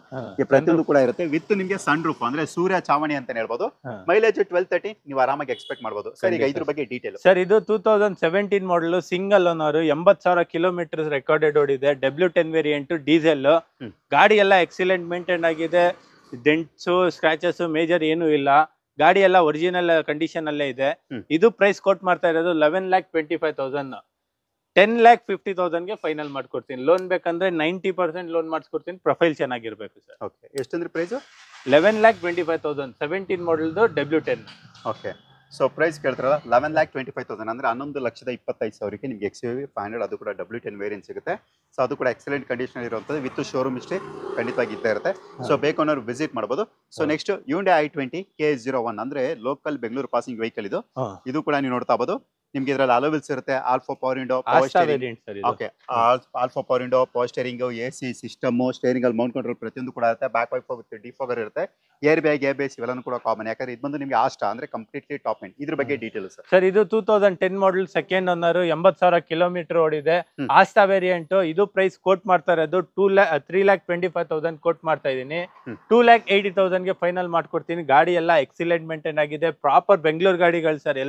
ಪ್ರತಿಯೊಂದು ಕೂಡ ಇರುತ್ತೆ. ವಿತ್ ನಿಮಗೆ ಸನ್ ರೂಫ್ ಅಂದ್ರೆ ಸೂರ್ಯ ಚಾವಣಿ ಅಂತ ಹೇಳ್ಬೋದು. ಮೈಲೇಜ್ 12-13 ನೀವು ಆರಾಮಾಗಿ ಎಕ್ಸ್ಪೆಕ್ಟ್ ಮಾಡಬಹುದು. ಸರ್ ಈಗ ಇದ್ರ ಬಗ್ಗೆ ಡೀಟೇಲ್. ಸರ್ ಇದು 2017 ಮಾಡಲ್, ಸಿಂಗಲ್ ಓನರ್, 80,000 ಕಿಲೋಮೀಟರ್ ರೆಕಾರ್ಡೆಡ್ ಓಡಿದೆ. W10 variant, diesel. ಗಾಡಿ ಎಲ್ಲ ಎಕ್ಸಿಲೆಂಟ್ ಮೇಂಟೈನ್ ಆಗಿದೆ. ಡೆಂಟ್ಸ್, ಸ್ಕ್ರಾಚಸ್ ಮೇಜರ್ ಏನು ಇಲ್ಲ. ಗಾಡಿ ಎಲ್ಲ ಒರಿಜಿನಲ್ ಕಂಡೀಷನ್ ಅಲ್ಲೇ ಇದೆ. ಇದು ಪ್ರೈಸ್ ಕೋಟ್ ಮಾಡ್ತಾ ಇರೋದು 11,25,000. 10,50,000ಗೆ ಫೈನಲ್ ಮಾಡ್ಕೊಡ್ತೀನಿ. ಲೋನ್ ಬೇಕಂದ್ರೆ 90% ಲೋನ್ ಮಾಡಿಸ್ಕೊಡ್ತೀನಿ. ಪ್ರೊಫೈಲ್ ಚೆನ್ನಾಗಿರ್ಬೇಕು ಸರ್. ಓಕೆ, ಎಷ್ಟಂದ್ರೆ ಪ್ರೈಸ್? 11,25,000, 17 ಮಾಡಲ್ದು W10. ಓಕೆ, ಸೊ ಪ್ರೈಸ್ ಕೇಳ್ತಾರಲ್ಲ 11,25,000 ಅಂದ್ರೆ 11,25,000ಕ್ಕೆ ನಿಮ್ಗೆ XUV500 ಅದು ಕೂಡ W10 ವೇರಿಯಂಟ್ ಸಿಗುತ್ತೆ. ಸೊ ಅದು ಕೂಡ ಎಕ್ಸಲೆಂಟ್ ಕಂಡೀಷನ್ ಇರುವಂತದ್ದು, ವಿತ್ ಶೋರೂಮ್ ಹಿಸ್ಟ್ರಿ ಖಂಡಿತವಾಗಿ ಇದ್ದೇ ಇರುತ್ತೆ. ಸೊ ಬೇಕು ಅನ್ನೋರು ವಿಸಿಟ್ ಮಾಡಬಹುದು. So next Hyundai i20 K01 ಅಂದ್ರೆ ಲೋಕಲ್ ಬೆಂಗಳೂರು ಪಾಸಿಂಗ್ ವೆಹಿಕಲ್ ಇದು. ಇದು ಕೂಡ ನೀವು ನೋಡ್ತಾ ಇರಬಹುದು. ನಿಮ್ಗೆ ಇದ್ರಲ್ಲಿ ಅಲೋವಿಲ್ಸ್ ಇರುತ್ತೆ, alpha power window, power steering. Okay, alpha power window, power steering, AC system, steering ಅಲ್ಲಿ ಮೌಂಟ್ ಕಂಟ್ರೋಲ್ ಪ್ರತಿಯೊಂದು ಕೂಡ ಇರುತ್ತೆ. ಬ್ಯಾಕ್ ವೈಫರ್ ವಿತ್ ಡಿಫಾಗರ್ ಇರುತ್ತೆ. ಏರ್ ಬ್ಯಾಗ್, ABS ಇವೆಲ್ಲನೂ ಕೂಡ ಕಾಮನ್. ಯಾಕಂದ್ರೆ ಇದು ಬಂದು ನಿಮಗೆ ಆಸ್ಟಾ ಅಂದ್ರೆ ಕಂಪ್ಲೀಟ್ಲಿ ಟಾಪ್ ಎಂಡ್. ಇದ್ರ ಬಗ್ಗೆ ಡೀಟೇಲ್ ಸರ್. ಸರ್ ಇದು 2010 ಮಾಡಲ್, ಸೆಕೆಂಡ್ ಓನರ್, 80,000 ಕಿಲೋಮೀಟರ್ ಓಡಿದೆ. Asta variant. ಇದು ಪ್ರೈಸ್ ಕೋಟ್ ಮಾಡ್ತಾ ಇರೋದು 3,25,000 ಕೋಟ್ ಮಾಡ್ತಾ ಇದೀನಿ. 2,80,000ಗೆ ಫೈನಲ್ ಮಾಡ್ಕೊಡ್ತೀನಿ. ಗಾಡಿ ಎಲ್ಲ ಎಕ್ಸಿಲೆಂಟ್ ಮೇಂಟೈನ್ ಆಗಿದೆ. ಪ್ರಾಪರ್ ಬೆಂಗಳೂರು ಗಾಡಿಗಳು ಸರ್.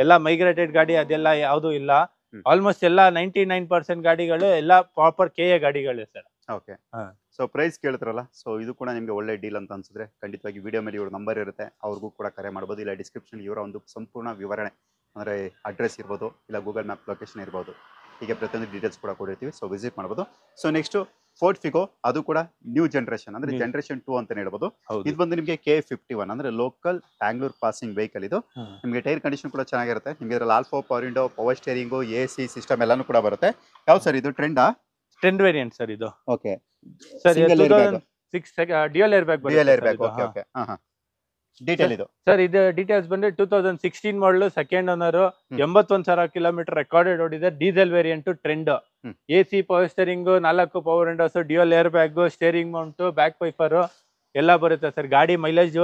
ಎಲ್ಲ ಮೈಗ್ರೇಟೆಡ್ ಗಾಡಿ ಅದೆಲ್ಲ ಯಾವುದು ಇಲ್ಲ. ಆಲ್ಮೋಸ್ಟ್ ಎಲ್ಲ 99% ಗಾಡಿಗಳು ಎಲ್ಲ ಪ್ರಾಪರ್ KA ಗಾಡಿಗಳು ಸರ್. ಓಕೆ, ಸೊ ಪ್ರೈಸ್ ಕೇಳ್ತಾರಲ್ಲ, ಸೊ ಇದು ಕೂಡ ನಿಮಗೆ ಒಳ್ಳೆ ಡೀಲ್ ಅಂತ ಅನ್ಸಿದ್ರೆ ಖಂಡಿತವಾಗಿ ವಿಡಿಯೋ ಮೇಲೆ ಇವ್ರ ನಂಬರ್ ಇರುತ್ತೆ, ಅವ್ರಿಗೂ ಕೂಡ ಕರೆ ಮಾಡ್ಬೋದು. ಇಲ್ಲ ಡಿಸ್ಕ್ರಿಪ್ಷನ್ ಇವರ ಒಂದು ಸಂಪೂರ್ಣ ವಿವರಣೆ ಅಂದ್ರೆ ಅಡ್ರೆಸ್ ಇರ್ಬೋದು, ಇಲ್ಲ ಗೂಗಲ್ ಮ್ಯಾಪ್ ಲೊಕೇಶನ್ ಇರ್ಬೋದು, ಹೀಗೆ ಪ್ರತಿಯೊಂದು ಡೀಟೇಲ್ಸ್ ಕೂಡ ಕೊಡಿರ್ತೀವಿ. ಸೊ ವಿಸಿಟ್ ಮಾಡ್ಬೋದು. ಸೊ ನೆಕ್ಸ್ಟ್ ಫೋರ್ಡ್ ಫಿಗೋ, ಅದು ಕೂಡ ನ್ಯೂ ಜನರೇಷನ್ ಅಂದ್ರೆ ಜನರೇಷನ್ 2 ಅಂತ ಹೇಳ್ಬೋದು. ಇದು ಬಂದು ನಿಮಗೆ K51 ಅಂದ್ರೆ ಲೋಕಲ್ ಬ್ಯಾಂಗ್ಳೂರ್ ಪಾಸಿಂಗ್ ವೆಹಿಕಲ್. ಇದು ನಿಮಗೆ ಟೈರ್ ಕಂಡೀಷನ್ ಕೂಡ ಚೆನ್ನಾಗಿರುತ್ತೆ. ನಿಮಗೆ ಇದರಲ್ಲಿ alpha power window, power steering, AC system ಎಲ್ಲಾನು ಕೂಡ ಬರುತ್ತೆ. ಯಾವ ಸರ್ ಇದು? ಟ್ರೆಂಡ್ ವೇರಿಯಂಟ್ ಸರ್ ಇದು. Okay sir 2006 dual air bag. Okay, detail ಇದು ಸರ್. ಇದು ಡೀಟೇಲ್ಸ್ ಬಂದ್ರೆ 2016 ಮಾಡಲ್, ಸೆಕೆಂಡ್ ಓನರ್, 81,000 ಕಿಲೋಮೀಟರ್ ರೆಕಾರ್ಡೆಡ್ ಓಡಿದೆ. Diesel variant, trend. AC, power steering, 4 power Windows, dual air bag, steering Mount, back wiper ಎಲ್ಲ ಬರುತ್ತೆ sir. ಗಾಡಿ mileage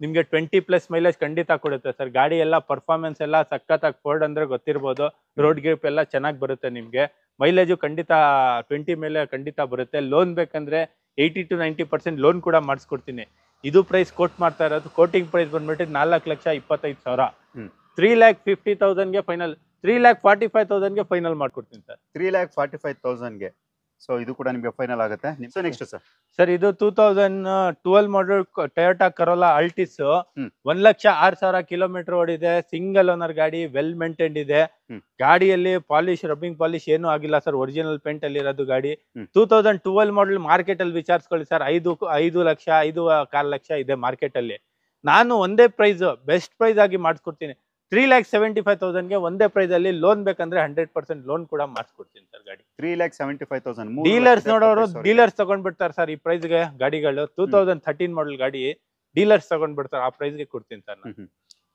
ನಿಮ್ಗೆ 20+ mileage ಖಂಡಿತ ಕೊಡುತ್ತೆ ಸರ್. ಗಾಡಿ ಎಲ್ಲ ಪರ್ಫಾರ್ಮೆನ್ಸ್ ಎಲ್ಲ ಸಖತ್ತಾಗಿ. ಫೋರ್ಡ್ ಅಂದ್ರೆ ಗೊತ್ತಿರ್ಬೋದು, ರೋಡ್ ಗ್ರಿಪ್ ಎಲ್ಲ ಚೆನ್ನಾಗಿ ಬರುತ್ತೆ. ನಿಮ್ಗೆ ಮೈಲೇಜು ಖಂಡಿತ 20 ಮೇಲೆ ಖಂಡಿತ ಬರುತ್ತೆ. ಲೋನ್ ಬೇಕಂದ್ರೆ 80 to 90% ಲೋನ್ ಕೂಡ ಮಾಡಿಸ್ಕೊಡ್ತೀನಿ. ಇದು ಪ್ರೈಸ್ ಕೋಟ್ ಮಾಡ್ತಾ ಇರೋದು, ಕೋಟಿಂಗ್ ಪ್ರೈಸ್ ಬಂದ್ಬಿಟ್ಟು 4,25,000. 3,50,000ಗೆ ಫೈನಲ್, 3,45,000ಗೆ ಫೈನಲ್ ಮಾಡ್ಕೊಡ್ತೀನಿ ಸರ್. 3,45,000ಗೆ. ಸೊ ಇದು ಕೂಡ ನಿಮಗೆ ಫೈನಲ್ ಆಗುತ್ತೆ. ನೆಕ್ಸ್ಟ್ ಸರ್ ಇದು 2012 ಮಾಡಲ್ ಟೊಯೋಟಾ ಕರೋಲಾ ಅಲ್ಟಿಸ್, 1,06,000 ಕಿಲೋಮೀಟರ್ ಓಡಿದೆ. ಸಿಂಗಲ್ ಓನರ್ ಗಾಡಿ, ವೆಲ್ ಮೇಂಟೈನ್ಡ್ ಇದೆ. ಗಾಡಿಯಲ್ಲಿ ಪಾಲಿಶ್, ರಬ್ಬಿಂಗ್ ಪಾಲಿಶ್ ಏನು ಆಗಿಲ್ಲ ಸರ್. ಒರಿಜಿನಲ್ ಪೇಂಟ್ ಅಲ್ಲಿ ಇರೋದು ಗಾಡಿ. 2012 ಮಾಡಲ್. ಮಾರ್ಕೆಟ್ ಅಲ್ಲಿ ವಿಚಾರಿಸ್ಕೊಳ್ಳಿ ಸರ್, 5 ಲಕ್ಷ 5.25 ಲಕ್ಷ ಇದೆ ಮಾರ್ಕೆಟ್ ಅಲ್ಲಿ. ನಾನು ಒಂದೇ ಪ್ರೈಸ್, ಬೆಸ್ಟ್ ಪ್ರೈಸ್ ಆಗಿ ಮಾಡಿಸ್ಕೊಡ್ತೀನಿ. 3,75,000ಗೆ ಒಂದೇ ಪ್ರೈಸ್ ಅಲ್ಲಿ. ಲೋನ್ ಬೇಕಂದ್ರೆ 100% ಲೋನ್ ಕೂಡ ಮಾಡಿಸ್ಕೊಡ್ತೀನಿ ಸರ್. ಗಾಡಿ 3,75,000. ಡೀಲರ್ಸ್ ನೋಡೋರು ಡೀಲರ್ಸ್ ತಗೊಂಡ್ಬಿಡ್ತಾರೆ ಸರ್ ಈ ಪ್ರೈಸ್ಗೆ ಗಾಡಿಗಳು. 2013 ಮಾಡಲ್ ಗಾಡಿ, ಡೀಲರ್ಸ್ ತಗೊಂಡ್ಬಿಡ್ತಾರೆ. ಆ ಪ್ರೈಸ್ಗೆ ಕೊಡ್ತೀನಿ ಸರ್ ನಾನು.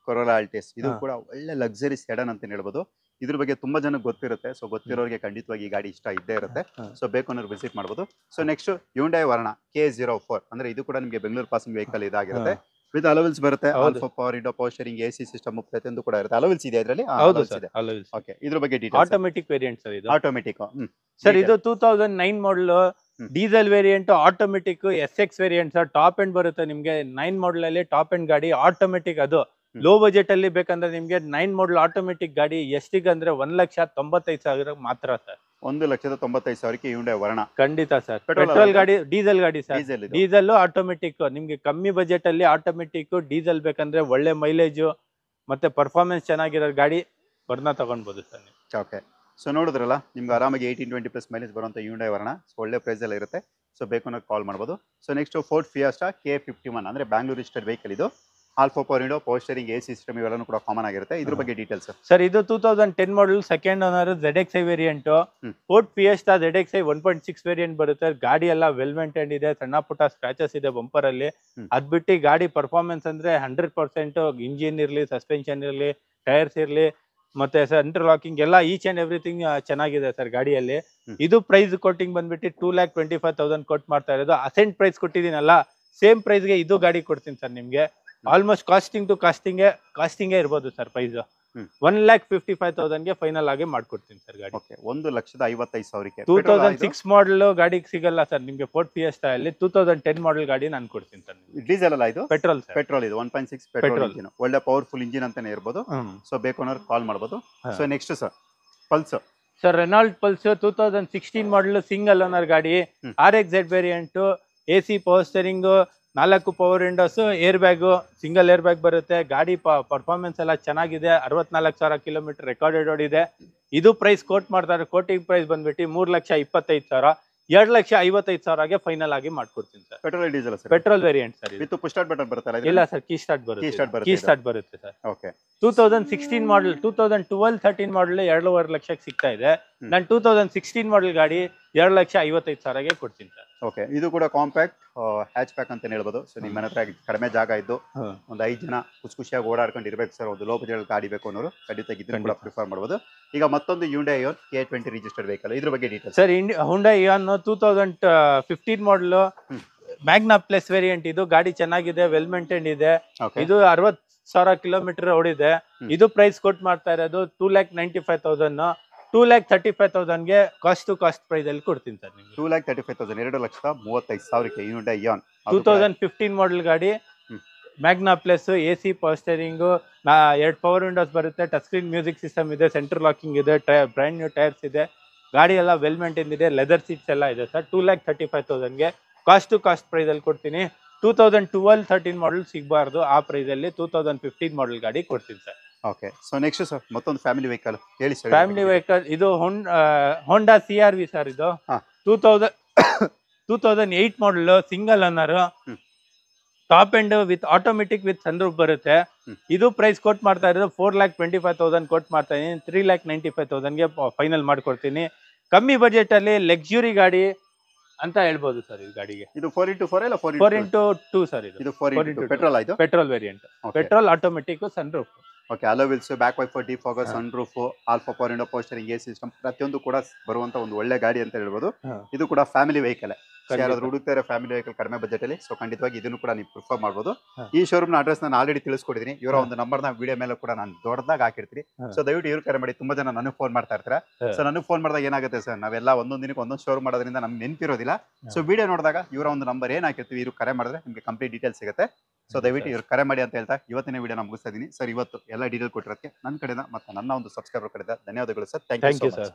ಕೊರೋಲಾ ಅಲ್ಟಿಸ್ ಇದು ಕೂಡ ಒಳ್ಳೆ ಲಕ್ಸರಿ ಸೆಡನ್ ಅಂತ ಹೇಳ್ಬೋದು. ಇದ್ರ ಬಗ್ಗೆ ತುಂಬಾ ಜನ ಗೊತ್ತಿರುತ್ತೆ. ಸೊ ಗೊತ್ತಿರೋರಿಗೆ ಖಂಡಿತವಾಗಿ ಈ ಗಾಡಿ ಇಷ್ಟ ಇದ್ದೇ ಇರುತ್ತೆ. ಸೊ ಬೇಕು ಅನ್ನೋರು ವಿಸಿಟ್ ಮಾಡಬಹುದು. So next Hyundai Verna K04 ಅಂದ್ರೆ ಇದು ಕೂಡ ನಿಮಗೆ ಬೆಂಗಳೂರು ಪಾಸಿಂಗ್ ವೆಹಿಕಲ್ ಇದಾಗಿರುತ್ತೆ. ವಿತ್ ಅಲೋವಿಲ್ಸ್ ಬರುತ್ತೆ. Alpha power window, power steering, AC system ಪ್ರತಿಯೊಂದು ಕೂಡ ಇರುತ್ತೆ. ಅಲೋವಿಲ್ಸ್ ಇದೆ ಇದರಲ್ಲಿ. ಓಕೆ, ಇದ್ರ ಬಗ್ಗೆ ಡೀಟೇಲ್ಸ್. ಆಟೋಮೆಟಿಕ್ ವೇರಿಯಂಟ್ ಸರ್ ಇದು. ಆಟೋಮೆಟಿಕ್ ಸರ್ ಇದು 2009 model, diesel variant, automatic, SX variant sir. Top end ಬರುತ್ತೆ ನಿಮ್ಗೆ. 9 ಮಾಡಲ್ ಅಲ್ಲಿ ಟಾಪ್ ಎಂಡ್ ಗಾಡಿ, ಆಟೋಮೆಟಿಕ್. ಅದು ಲೋ ಬಜೆಟ್ ಅಲ್ಲಿ ಬೇಕಂದ್ರೆ ನಿಮ್ಗೆ 9 ಮಾಡಲ್ ಆಟೋಮೆಟಿಕ್ ಗಾಡಿ ಎಷ್ಟಿಗೆ ಅಂದ್ರೆ 1,95,000 ಮಾತ್ರ ಸರ್. 1,95,000ಕ್ಕೆ Hyundai Verna ಖಂಡಿತ ಸರ್. ಪೆಟ್ರೋಲ್ ಗಾಡಿ, ಡೀಸೆಲ್ ಗಾಡಿ ಸರ್. Diesel automatic. ನಿಮ್ಗೆ ಕಮ್ಮಿ ಬಜೆಟ್ ಅಲ್ಲಿ ಆಟೋಮೆಟಿಕ್ ಡೀಸೆಲ್ ಬೇಕಂದ್ರೆ ಒಳ್ಳೆ ಮೈಲೇಜ್ ಮತ್ತೆ ಪರ್ಫಾರ್ಮೆನ್ಸ್ ಚೆನ್ನಾಗಿರೋ ಗಾಡಿ ವರ್ನಾ ತಗೊಂಡ್ಬೋದು ಸರ್ ನೀವು. ಓಕೆ, ಸೊ ನೋಡಿದ್ರಲ್ಲ, ನಿಮ್ಗೆ ಆರಾಮಾಗಿ 18-20+ ಮೈಲೇಜ್ ಬರುವಂತ Hyundai Verna. ಸೊ ಒಳ್ಳೆ ಪ್ರೈಸ್ ಎಲ್ಲ ಇರುತ್ತೆ. ಸೊ ಬೇಕು ಅನ್ನೋದು ಕಾಲ್ ಮಾಡ್ಬೋದು. So next Ford Fiesta K51 ಅಂದ್ರೆ ಬ್ಯಾಂಗ್ಳೂರ್ ರಿಜಿಸ್ಟರ್ಡ್ ವೆಹಿಕಲ್ ಇದು. Alpha power window, power steering, A system ಇವೆಲ್ಲನೂ ಕೂಡ ಕಾಮನ್ ಆಗಿರುತ್ತೆ. ಇದ್ರ ಬಗ್ಗೆ ಡೀಟೇಲ್ಸ್ ಸರ್ ಇದು 2010 model second owner ZXi variant. Ford fiesta ZXi 1.6 variant ಬರುತ್ತೆ. ಗಾಡಿ ಎಲ್ಲ ವೆಲ್ ಮೇಂಟೈನ್ ಇದೆ, ಸಣ್ಣ ಪುಟ್ಟ ಸ್ಕ್ರಾಚಸ್ ಇದೆ ಬಂಪರ್ ಅಲ್ಲಿ. ಅದ್ ಬಿಟ್ಟು ಗಾಡಿ ಪರ್ಫಾರ್ಮೆನ್ಸ್ ಅಂದ್ರೆ 100% ಇಂಜಿನ್ ಇರ್ಲಿ, ಸಸ್ಪೆನ್ಷನ್ ಇರ್ಲಿ, ಟೈರ್ಸ್ ಇರ್ಲಿ, ಮತ್ತೆ ಸೆಂಟರ್ ಲಾಕಿಂಗ್ ಎಲ್ಲ ಈಚ್ ಅಂಡ್ ಎವ್ರಿಥಿಂಗ್ ಚೆನ್ನಾಗಿದೆ ಸರ್ ಗಾಡಿಯಲ್ಲಿ. ಇದು ಪ್ರೈಸ್ ಕೊಟ್ಟಿಂಗ್ ಬಂದ್ಬಿಟ್ಟು 2,25,000 ಕೊಟ್ಟು ಮಾಡ್ತಾ ಇರೋದು. ಅಸೆಂಟ್ ಪ್ರೈಸ್ ಕೊಟ್ಟಿದ್ದೀನಲ್ಲ, ಸೇಮ್ ಪ್ರೈಸ್ಗೆ ಇದು ಗಾಡಿ ಕೊಡ್ತೀನಿ ಸರ್ ನಿಮ್ಗೆ. ಆಲ್ಮೋಸ್ಟ್ ಕಾಸ್ಟಿಂಗ್ ಟು ಕಾಸ್ಟಿಂಗೇ ಇರ್ಬೋದು ಸರ್ ಪ್ರೈಸ್. 1,55,000ಗೆ ಫೈನಲ್ ಆಗಿ ಮಾಡ್ಕೊಡ್ತೀನಿ ಸರ್ ಗಾಡಿ. 1,55,000. 2006 ಮಾಡಲ್ ಗಾಡಿ ಸಿಗಲ್ಲ ಸರ್ ನಿಮ್ಗೆ ಫೋರ್ಡ್ ಫಿಯೆಸ್ಟಾ ಅಲ್ಲಿ. 2010 ಮಾಡಲ್ ಗಾಡಿ ನಾನು ಕೊಡ್ತೀನಿ ಸರ್. ಡೀಸೆಲ್ ಅಲ್ಲ ಇದು? Petrol sir. ಪೆಟ್ರೋಲ್ ಇದು 1.6 ಪೆಟ್ರೋಲ್ ಇಂಜಿನ್. ಒಳ್ಳೆ ಪವರ್ಫುಲ್ ಇಂಜಿನ್ ಅಂತಾನೆ ಇರ್ಬೋದು. ಸೊ ಬೇಕು ಅನ್ನೋರು ಕಾಲ್ ಮಾಡ್ಬೋದು. So next sir pulse. Sir Renault pulse 2016 model single owner ಗಾಡಿ. RXZ variant, AC power steering, 4 power Windows, air bag, single air bag ಬರುತ್ತೆ. ಗಾಡಿ ಪರ್ಫಾರ್ಮೆನ್ಸ್ ಎಲ್ಲ ಚೆನ್ನಾಗಿದೆ. 64,000 ಕಿಲೋಮೀಟರ್ ರೆಕಾರ್ಡೆಡ್ ಓಡಿದೆ. ಇದು ಪ್ರೈಸ್ ಕೋಟ್ ಮಾಡ್ತಾರೆ. ಕೋಟಿಂಗ್ ಪ್ರೈಸ್ ಬಂದ್ಬಿಟ್ಟು 3,25,000. 2,55,000ಗೆ ಫೈನಲ್ ಆಗಿ ಮಾಡ್ಕೊಡ್ತೀನಿ sir. Petrol diesel sir? Petrol variant sir. With push start button ಬರುತ್ತಲ್ಲ? ಇಲ್ಲ ಸರ್, ಕೀ ಸ್ಟಾರ್ಟ್ ಬರುತ್ತೆ. ಕೀ ಸ್ಟಾರ್ಟ್ ಬರುತ್ತೆ ಸರ್. ಓಕೆ. 2016 ಮಾಡಲ್, 2012-13 ಮಾಡಲ್ 2.5 ಲಕ್ಷಕ್ಕೆ ಸಿಗ್ತಾ ಇದೆ. ನಾನು 2016 ಮಾಡಲ್ ಗಾಡಿ 2,55,000ಗೆ ಕೊಡ್ತೀನಿ ಸರ್. ಓಕೆ. ಇದು ಕೂಡ ಕಾಂಪ್ಯಾಕ್ಟ್ ಹ್ಯಾಚ್ ಪ್ಯಾಕ್ ಅಂತ ಹೇಳ್ಬೋದು. ಸೊ ನಿಮ್ಮ ಹತ್ರ ಕಡಿಮೆ ಜಾಗ ಇದ್ದು ಒಂದು 5 ಜನ ಖುಷಿಯಾಗಿ ಓಡಾಡ್ಕೊಂಡು ಇರ್ಬೇಕು ಸರ್, ಒಂದು ಲೋ ಬಜೆಟ್ ಗಾಡಿ ಬೇಕು ಅನ್ನೋರು ಖಂಡಿತ ಇದನ್ನು ಕೂಡ ಪ್ರಿಫರ್ ಮಾಡ್ಬೋದು. ಈಗ ಮತ್ತೊಂದು Hyundai Ion K20 registered vehicle, ಇದ್ರ ಬಗ್ಗೆ ಡೀಟೇಲ್ಸ್ ಸರ್. Hyundai Ion 2015 ಮಾಡಲ್ ಮ್ಯಾಗ್ನಾ ಪ್ಲಸ್ ವೇರಿಯಂಟ್. ಇದು ಗಾಡಿ ಚೆನ್ನಾಗಿದೆ, ವೆಲ್ ಮೇಂಟೈನ್ ಇದೆ. ಇದು 60,000 ಕಿಲೋಮೀಟರ್ ಓಡಿದೆ. ಇದು ಪ್ರೈಸ್ ಕೊಟ್ಟು ಮಾಡ್ತಾ ಇರೋದು 2,95,000. 2,35,000ಗೆ ಕಾಸ್ಟ್ ಟು ಕಾಸ್ಟ್ ಪ್ರೈಸ್ ಅಲ್ಲಿ ಕೊಡ್ತೀನಿ ಸರ್ ನಿಮ್ಗೆ. 2,35,000, 2,35,000ಕ್ಕೆ Hyundai Ion 2015 ಮಾಡಲ್ ಗಾಡಿ. Magna plus, AC power steering, 2 power windows ಬರುತ್ತೆ. ಟಚ್ ಸ್ಕ್ರೀನ್ ಮ್ಯೂಸಿಕ್ ಸಿಸ್ಟಮ್ ಇದೆ, ಸೆಂಟರ್ ಲಾಕಿಂಗ್ ಇದೆ, ಬ್ರ್ಯಾಂಡ್ ನ್ಯೂ ಟೈರ್ಸ್ ಇದೆ. ಗಾಡಿ ಎಲ್ಲ ವೆಲ್ ಮೇಂಟೈನ್ ಇದೆ, ಲೆದರ್ ಸೀಟ್ಸ್ ಎಲ್ಲ ಇದೆ ಸರ್. 2,35,000ಗೆ ಕಾಸ್ಟ್ ಟು ಕಾಸ್ಟ್ ಪ್ರೈಸ್ ಅಲ್ಲಿ ಕೊಡ್ತೀನಿ. 2012-13 ಮಾಡಲ್ ಸಿಗಬಾರ್ದು ಆ ಪ್ರೈಸ್ ಅಲ್ಲಿ 2015 ಮಾಡಲ್ ಗಾಡಿ ಕೊಡ್ತೀನಿ sir. Okay. So next sir ಮತ್ತೊಂದು ಫ್ಯಾಮಿಲಿ ವೆಹಿಕಲ್ ಹೇಳಿ ಸರ್. ಫ್ಯಾಮಿಲಿ ವೆಹಿಕಲ್ ಇದು ಹೋಂಡಾ CR-V ಸರ್. ಇದು 2008 ಮಾಡಲ್ single owner, top end with automatic with sunroof ಬರುತ್ತೆ. ಇದು ಪ್ರೈಸ್ ಕೊಟ್ ಮಾಡ್ತಾ ಇರೋದು 4,25,000 ಕೊಟ್ ಮಾಡ್ತಾ ಇದೀನಿ. 3,95,000ಗೆ ಫೈನಲ್ ಮಾಡ್ಕೊಡ್ತೀನಿ. ಕಮ್ಮಿ ಬಜೆಟ್ ಅಲ್ಲಿ ಲಕ್ಸುರಿ ಗಾಡಿ ಅಂತ ಹೇಳ್ಬೋದು ಸರ್ ಈ ಗಾಡಿಗೆ. ಇದು 4x4 ಇಲ್ಲ 4x2 ಸರ್. ಇದು 4x2 ಪೆಟ್ರೋಲ್ ಆಯ್ತು. Petrol variant, petrol automatic sunroof. Okay. Hello wheels, back wiper, defogger, sunroof, alpha power window, power steering, A system ಪ್ರತಿಯೊಂದು ಕೂಡ ಬರುವಂತ ಒಂದು ಒಳ್ಳೆ ಗಾಡಿ ಅಂತ ಹೇಳ್ಬೋದು. ಇದು ಕೂಡ ಫ್ಯಾಮಿಲಿ ವೆಹಿಕಲ್. ಯಾರಾದ್ರೂ ಹುಡುಕ್ತಾರೆ ಫ್ಯಾಮಿಲಿ ವೆಹಿಕಲ್ ಕಡಿಮೆ ಬಜೆಟ್ ಅಲ್ಲಿ, ಸೊ ಖಂಡಿತವಾಗಿ ಇದನ್ನು ಕೂಡ ನೀವು ಪ್ರಿಫರ್ ಮಾಡ್ಬೋದು. ಈ ಶೋರೂಮ್ ಅಡ್ರೆಸ್ ನಾನು ಆಲ್ರೆಡಿ ತಿಳಿಸ್ಕೊಡಿದ್ದೀನಿ. ಇವರ ಒಂದು ನಂಬರ್ ನ ವಿಡಿಯೋ ಮೇಲೆ ಕೂಡ ನಾನು ದೊಡ್ಡದಾಗಿ ಹಾಕಿರ್ತೀನಿ. ಸೊ ದಯವಿಟ್ಟು ಇವ್ರು ಕರೆ ಮಾಡಿ. ತುಂಬಾ ಜನ ನನಗೆ ಫೋನ್ ಮಾಡ್ತಾ ಇರ್ತಾರೆ. ಸೊ ನನಗೆ ಫೋನ್ ಮಾಡಿದಾಗ ಏನಾಗುತ್ತೆ ಸರ್, ನಾವೆಲ್ಲ ಒಂದೊಂದು ದಿನಕ್ಕೆ ಒಂದೊಂದು ಶೋರೂಮ್ ಮಾಡೋದ್ರಿಂದ ನಮ್ಗೆ ನೆನಪಿರೋದಿಲ್ಲ. ಸೊ ವಿಡಿಯೋ ನೋಡಿದಾಗ ಇವರ ಒಂದು ನಂಬರ್ ಏನ್ ಹಾಕಿರ್ತೀವಿ, ಇವ್ರು ಕರೆ ಮಾಡಿದ್ರೆ ನಿಮಗೆ ಕಂಪ್ಲೀಟ್ ಡೀಟೇಲ್ಸ್ ಸಿಗುತ್ತೆ. ಸೊ ದಯವಿಟ್ಟು ಇವ್ರು ಕರೆ ಮಾಡಿ ಅಂತ ಹೇಳ್ತಾ ಇವತ್ತಿನ ವಿಡಿಯೋ ನಾನು ಮುಗಿಸ್ತಾ ಇದೀನಿ ಸರ್. ಇವತ್ತು ಎಲ್ಲ ಡೀಟೇಲ್ ಕೊಟ್ಟಿರೋದಕ್ಕೆ ನನ್ನ ಕಡೆಯಿಂದ ಮತ್ತೆ ನನ್ನ ಒಂದು ಸಬ್ಸ್ಕ್ರೈಬರ್ ಕಡೆಯಿಂದ ಧನ್ಯವಾದಗಳು ಸರ್. Thank you sir.